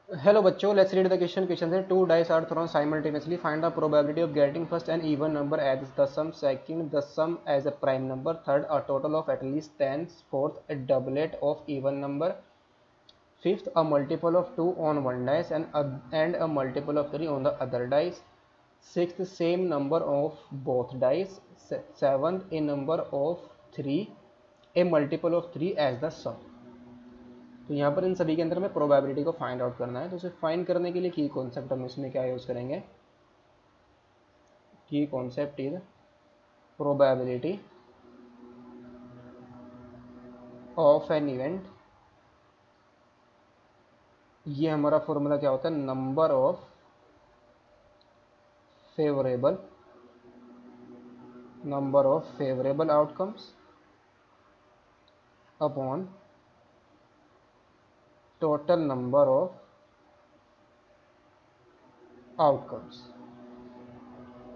Hello बच्चों, let's read the question. Question है two dice are thrown simultaneously. Find the probability of getting first an even number as the sum, second the sum as a prime number, third a total of at least 10, fourth a doublet of even number, fifth a multiple of 2 on one dice and a multiple of 3 on the other dice, sixth same number of both dice, seventh a number of 3, a multiple of 3 as the sum. तो यहाँ पर इन सभी के अंदर हमें probability को find out करना है। तो उसे फाइंड करने के लिए की कॉन्सेप्ट हम इसमें क्या यूज़ करेंगे, की concept is probability of an event. ये हमारा फॉर्मूला क्या होता है, number of favourable outcomes upon total number of outcomes,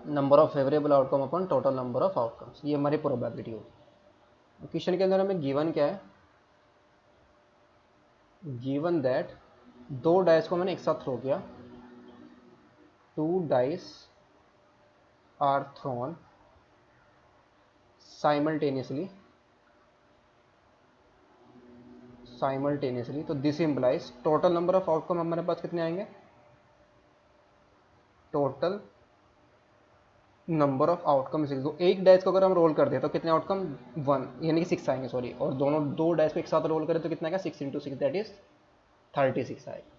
number of favourable outcome upon total number of outcomes. ये हमारी प्रोबेबिलिटी होगी। क्वेश्चन के अंदर हमें गिवन क्या है, गिवन दैट दो डाइस को मैंने एक साथ थ्रो किया, two dice are thrown simultaneously, तो this implies total number of outcome हमारे पास कितने आएंगे, total number of outcome six. तो एक डाइस को अगर हम रोल कर दें तो कितने आउटकम, वन यानी कि सिक्स आएंगे, सॉरी, और दोनों दो डाइस को एक साथ रोल करें तो कितना आएगा, six into six that is 36 आएगा।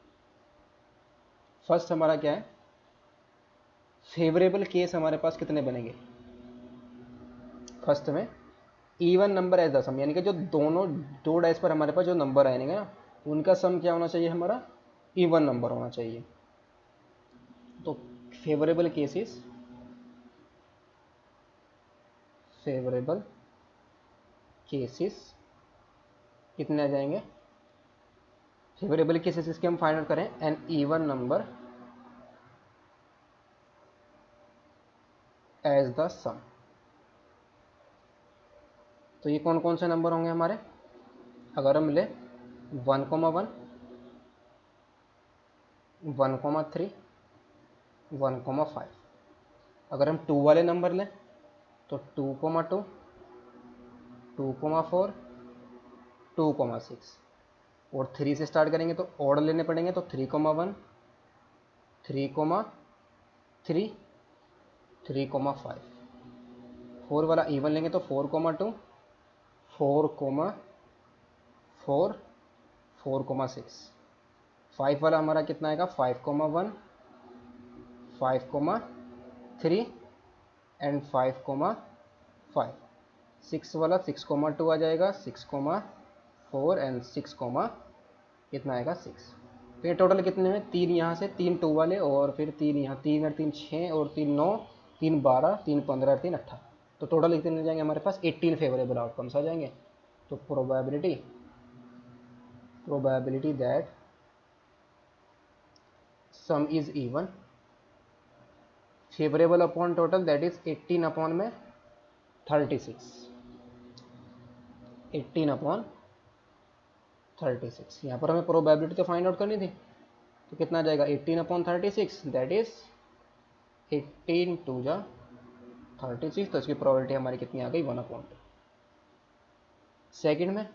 फर्स्ट हमारा क्या है, फेवरेबल केस हमारे पास कितने बनेंगे, फर्स्ट में इवन नंबर एज द सम, यानी कि जो दोनों दो डाइस पर हमारे पास जो नंबर आएंगे ना उनका सम क्या होना चाहिए, हमारा इवन नंबर होना चाहिए। तो फेवरेबल केसेस, फेवरेबल केसेस कितने आ जाएंगे, फेवरेबल केसेस इसके हम फाइंड आउट करें, an even number as the sum. तो ये कौन कौन से नंबर होंगे हमारे, अगर हम ले 1,1, 1,3, 1,5। अगर हम 2 वाले नंबर लें तो 2,2, 2,4, 2,6, और 3 से स्टार्ट करेंगे तो ऑड लेने पड़ेंगे, तो 3,1, 3,3, 3,5। 4 वाला इवन लेंगे तो 4,2, 4,4, 4,6। 5 वाला हमारा कितना आएगा, 5,1, 5,3 एंड 5,5। 6 वाला 6,2 आ जाएगा, 6,4 एंड 6, कितना आएगा, 6। तो ये टोटल कितने में, तीन यहाँ से, तीन 2 वाले और फिर तीन यहाँ, 3 और 3 6 और 3 9, 3 12, 3 15 और 3 18। तो टोटल कितने हो जाएंगे हमारे पास, 18 फेवरेबल आउटकम्स आ जाएंगे। तो probability that some is even, favourable upon total that is 18 upon में 36, 18 अपॉन 36। यहाँ पर हमें प्रोबेबिलिटी तो फाइंड आउट करनी थी, तो कितना आ जाएगा, 18 अपॉन 36 दैट इज 18 टू जा 36। तो इसकी प्रोबेबिलिटी हमारी कितनी आ गई, 1/2। सेकेंड में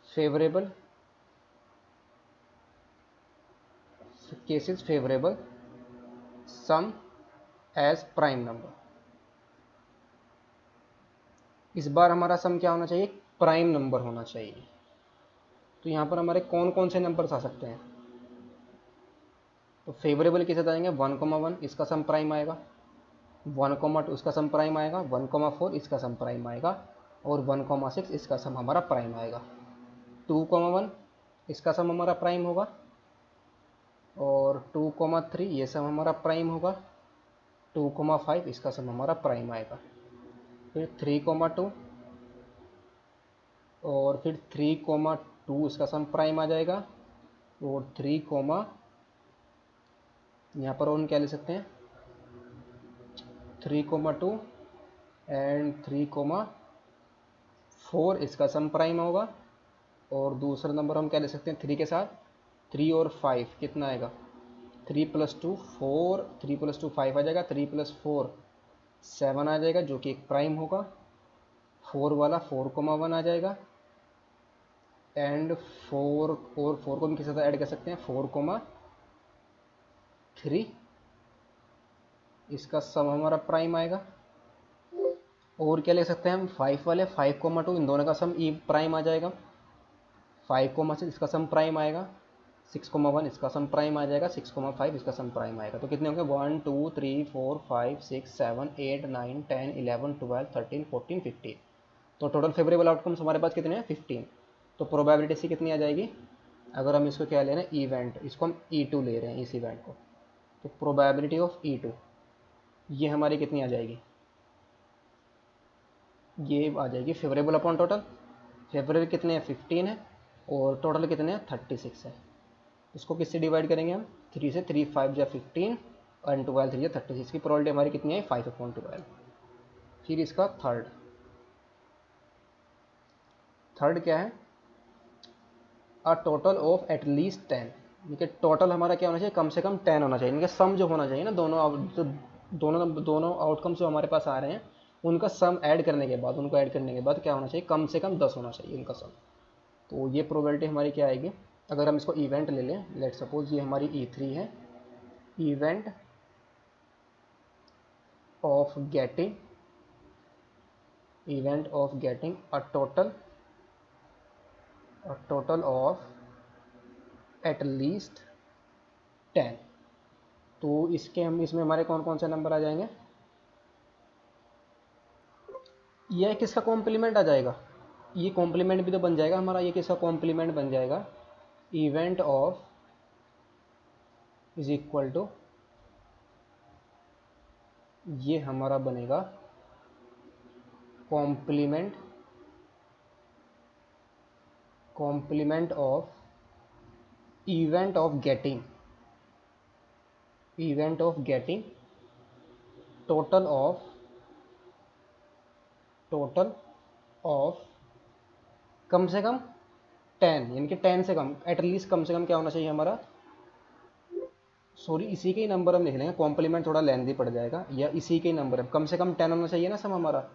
फेवरेबल केसेस, फेवरेबल सम एज प्राइम नंबर। इस बार हमारा सम क्या होना चाहिए, प्राइम नंबर होना चाहिए। तो यहाँ पर हमारे कौन कौन से नंबर्स आ सकते हैं, तो फेवरेबल केसेस आएंगे 1,1 इसका सम प्राइम आएगा, 1,2 इसका सम प्राइम आएगा, 1,4 इसका सम प्राइम आएगा, और 1,6 इसका सम हमारा प्राइम आएगा। 2,1 इसका सम हमारा प्राइम होगा, और 2,3 ये सम हमारा प्राइम होगा, 2,5 इसका सम हमारा प्राइम आएगा। फिर 3,2 और फिर 3,2 इसका सम प्राइम आ जाएगा, और 3, यहाँ पर और क्या ले सकते हैं, 3,2 एंड 3,4 इसका सम प्राइम होगा, और दूसरा नंबर हम क्या ले सकते हैं 3 के साथ, 3 और 5 कितना आएगा, 3 + 2 4, 3 + 2 5 आ जाएगा, 3 + 4 7 आ जाएगा जो कि एक प्राइम होगा। 4 वाला 4,1 आ जाएगा एंड 4 और 4 को भी किसी साथ ऐड कर सकते हैं, 4,3 इसका सम हमारा प्राइम आएगा। और क्या ले सकते हैं हम, 5 वाले 5,2 इन दोनों का सम ई प्राइम आ जाएगा। 5,6 इसका सम प्राइम आएगा। 6,1 इसका सम प्राइम आ जाएगा। 6,5 इसका सम प्राइम आएगा। तो कितने होंगे, 1 2 3 4 5 6 7 8 9 10 11 12 13 14 15। तो टोटल फेवरेबल आउटकम्स हमारे पास कितने हैं, 15। तो प्रोबेबिलिटी सी कितनी आ जाएगी, अगर हम इसको क्या ले रहे हैं, इवेंट, इसको हम E2 ले रहे हैं इस इवेंट को, तो प्रोबेबिलिटी ऑफ E2 ये हमारी कितनी आ जाएगी, ये आ जाएगी फेवरेबल अपॉन टोटल। फेवरेबल कितने हैं, 15 है और टोटल कितने हैं, 36 है। इसको किससे डिवाइड करेंगे हम, 3 से, 3 5 या 15 और 12 3 या 36 की प्रोबेबिलिटी हमारी कितनी है, 5/12। फिर इसका थर्ड क्या है, अ टोटल ऑफ एटलीस्ट 10। इनके टोटल हमारा क्या होना चाहिए, कम से कम 10 होना चाहिए। इनके सम जो होना चाहिए ना, दोनों आउटकम्स जो हमारे पास आ रहे हैं उनका सम ऐड करने के बाद, उनको ऐड करने के बाद क्या होना चाहिए, कम से कम 10 होना चाहिए इनका सम। तो ये प्रोबेबिलिटी हमारी क्या आएगी, अगर हम इसको इवेंट ले लें, लेट सपोज ये हमारी E3 है, event of getting a total of at least 10। तो इसमें हमारे कौन कौन से नंबर आ जाएंगे, यह किसका कॉम्प्लीमेंट आ जाएगा, ये कॉम्प्लीमेंट भी तो बन जाएगा हमारा, ये किसका कॉम्प्लीमेंट बन जाएगा, event of is equal to, ये हमारा बनेगा complement of event of getting total of कम से कम 10, यानी कि 10 से कम, एटलीस्ट कम से कम क्या होना चाहिए हमारा, सॉरी इसी के ही नंबर हम लिख लेंगे, कॉम्प्लीमेंट थोड़ा लेंथी पड़ जाएगा, या इसी के ही नंबर है, कम से कम 10 होना चाहिए ना सम हमारा।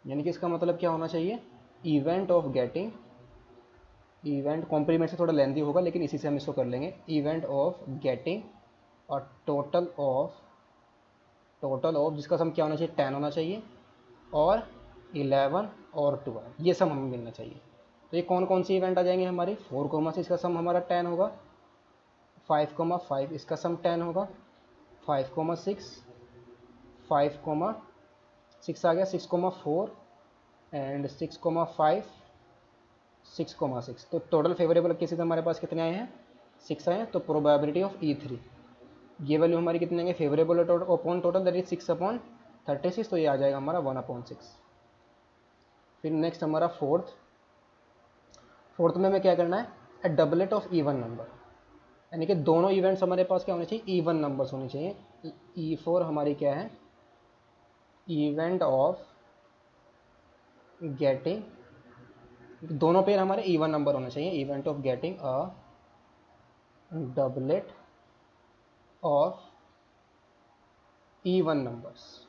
यानी कि इसका मतलब क्या होना चाहिए, event of getting, event compliment से थोड़ा लेंथी होगा लेकिन इसी से हम इसको कर लेंगे, इवेंट ऑफ गेटिंग और टोटल ऑफ जिसका सम क्या होना चाहिए, 10 होना चाहिए और 11 और 12, ये सम हमें मिलना चाहिए। तो ये कौन कौन सी इवेंट आ जाएंगे हमारी, 4, से इसका सम हमारा 10 होगा, 5,5 इसका सम 10 होगा, 5,6 5,6 आ गया, 6,4 एंड 6,5 6,6। तो टोटल फेवरेबल केसेस हमारे पास कितने आए हैं, 6 आए हैं। तो प्रोबेबिलिटी ऑफ E3 ये वैल्यू हमारी कितनी आएंगे, favourable upon total that is 6/36, तो ये आ जाएगा हमारा 1/6। फिर नेक्स्ट हमारा फोर्थ में हमें क्या करना है, ए डबलेट ऑफ इवन नंबर, यानी कि दोनों इवेंट्स हमारे पास क्या होने चाहिए, इवन नंबर्स होने चाहिए। E4 हमारी क्या है, इवेंट ऑफ गेटिंग, दोनों पेयर हमारे इवन नंबर होने चाहिए, event of getting a doublet of even numbers.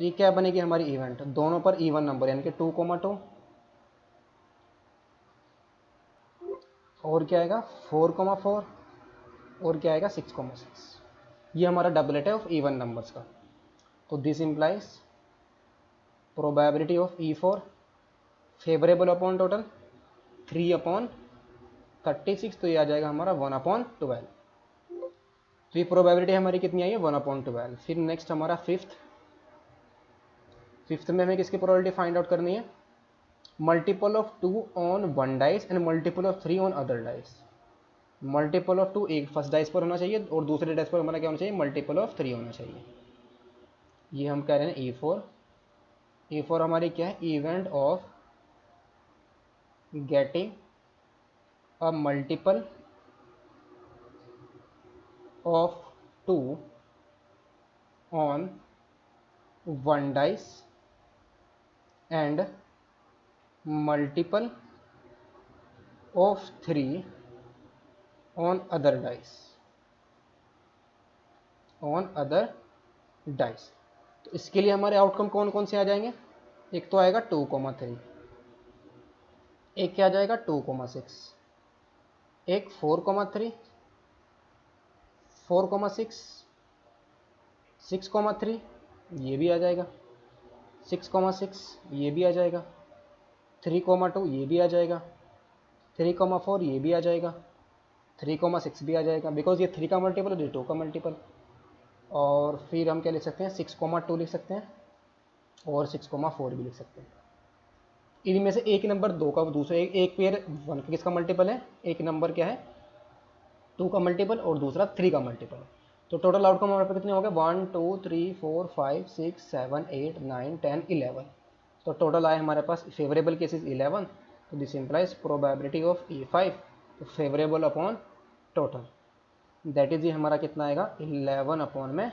तो ये क्या बनेगी हमारी इवेंट, दोनों पर इवन नंबर, यानी कि 2,2 और क्या आएगा 4,4 और क्या आएगा 6,6। ये हमारा डबलेट है ऑफ इवन नंबर्स का। तो this implies probability of E4 favourable upon total 3/36, तो ये आ जाएगा हमारा 1/12। तो ये प्रोबेबिलिटी हमारी कितनी आई है, 1/12। फिर नेक्स्ट हमारा फिफ्थ में हमें किसकी प्रोबेबिलिटी फाइंड आउट करनी है, multiple of 2 on one dice and multiple of 3 on other dice. Multiple of 2 एक फर्स्ट डाइस पर होना चाहिए और दूसरे डाइस पर हमारा क्या होना चाहिए, मल्टीपल ऑफ 3 होना चाहिए। ये हम कह रहे हैं E4 हमारी क्या है, event of getting a multiple of 2 on one dice and multiple of 3 on other dice. तो इसके लिए हमारे आउटकम कौन कौन से आ जाएंगे? एक तो आएगा 2,3, एक क्या आ जाएगा 2,6, एक 4,3, 4,6, 6,3 ये भी आ जाएगा, 6,6 ये भी आ जाएगा, 3,2 ये भी आ जाएगा, 3,4 ये भी आ जाएगा, 3,6 भी आ जाएगा, बिकॉज ये 3 का मल्टीपल और ये 2 का मल्टीपल। और फिर हम क्या लिख सकते हैं, 6,2 लिख सकते हैं और 6,4 भी लिख सकते हैं। इनमें से एक नंबर 2 का, दूसरा एक पेयर 1 का किसका मल्टीपल है, एक नंबर क्या है 2 का मल्टीपल और दूसरा 3 का मल्टीपल। तो टोटल आउटकम हमारे पास कितने हो गए, 1 2 3 4 5 6 7 8 9 10 11। तो टोटल आए हमारे पास फेवरेबल केसेस 11। तो this implies probability of E5 तो favourable upon total, that is ये हमारा कितना आएगा 11 अपॉन में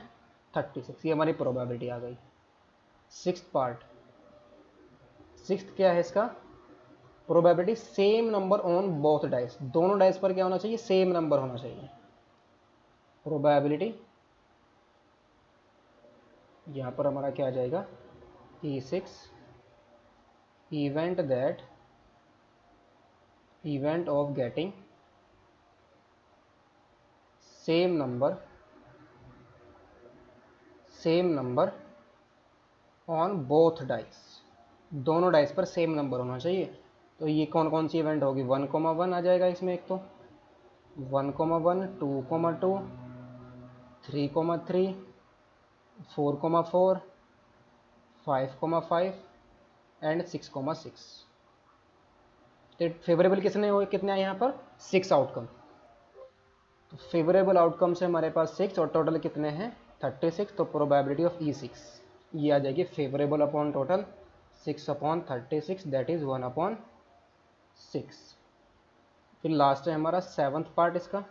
36। ये हमारी प्रोबेबिलिटी आ गई। सिक्स्थ पार्ट, सिक्स्थ क्या है इसका, probability same number on both dice. दोनों डाइस पर क्या होना चाहिए, सेम नंबर होना चाहिए। प्रोबेबिलिटी यहाँ पर हमारा क्या आ जाएगा, E6 event of getting same number on both dice। दोनों डाइस पर सेम नंबर होना चाहिए। तो ये कौन कौन सी इवेंट होगी, 1,1 आ जाएगा इसमें, एक तो 1,1, 2,2, 3,3, 4,4, 5,5 एंड 6,6। तो फेवरेबल कितने हुए, कितने आए यहाँ पर 6 आउटकम। तो फेवरेबल आउटकम से हमारे पास 6 और टोटल कितने हैं 36। तो प्रोबेबिलिटी ऑफ E6 ये आ जाएगी favourable upon total 6 upon 36, that is 1 upon 6। फिर लास्ट है हमारा 7th पार्ट इसका।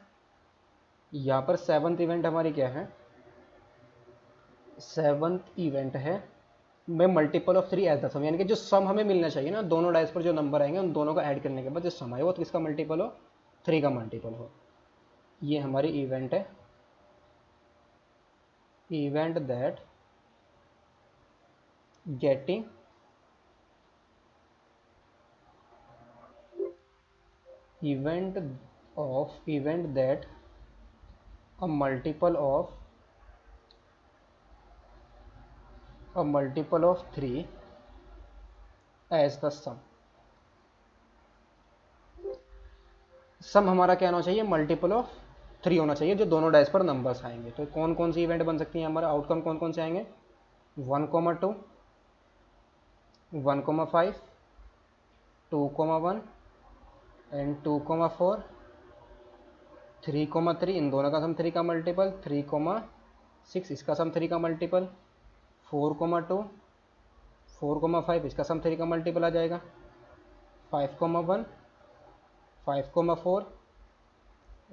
यहाँ पर 7th इवेंट हमारी क्या है, 7th इवेंट है मैं मल्टीपल ऑफ 3 एज द सम, यानी कि जो सम हमें मिलना चाहिए ना, दोनों डाइस पर जो नंबर आएंगे उन दोनों को ऐड करने के बाद जो सम आए वो किसका मल्टीपल हो, 3 का मल्टीपल हो। ये हमारी इवेंट है, event that getting event that a multiple of 3 as the sum। सम हमारा क्या होना चाहिए, मल्टीपल ऑफ 3 होना चाहिए जो दोनों डाइस पर नंबर्स आएंगे। तो कौन कौन सी इवेंट बन सकती है, हमारा आउटकम कौन कौन से आएंगे, 1,2, 1,5, 2,1 एंड 2,4, 3,3 इन दोनों का सम 3 का मल्टीपल, 3,6 इसका सम 3 का मल्टीपल, 4,2, 4,5 इसका सम 3 का मल्टीपल आ जाएगा, 5,1, 5,4,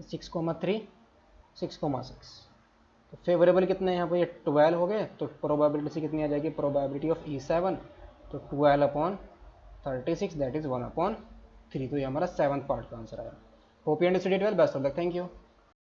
6,3, 6,6। तो फेवरेबल कितने यहाँ पर, ये 12 हो गए। तो प्रोबेबिलिटी से कितनी आ जाएगी, प्रोबेबिलिटी ऑफ E7 तो 12 अपॉन 36 दैट इज 1 अपॉन 3। तो ये हमारा 7th पार्ट का आंसर आया। Hope you understood it well, best of luck, thank you.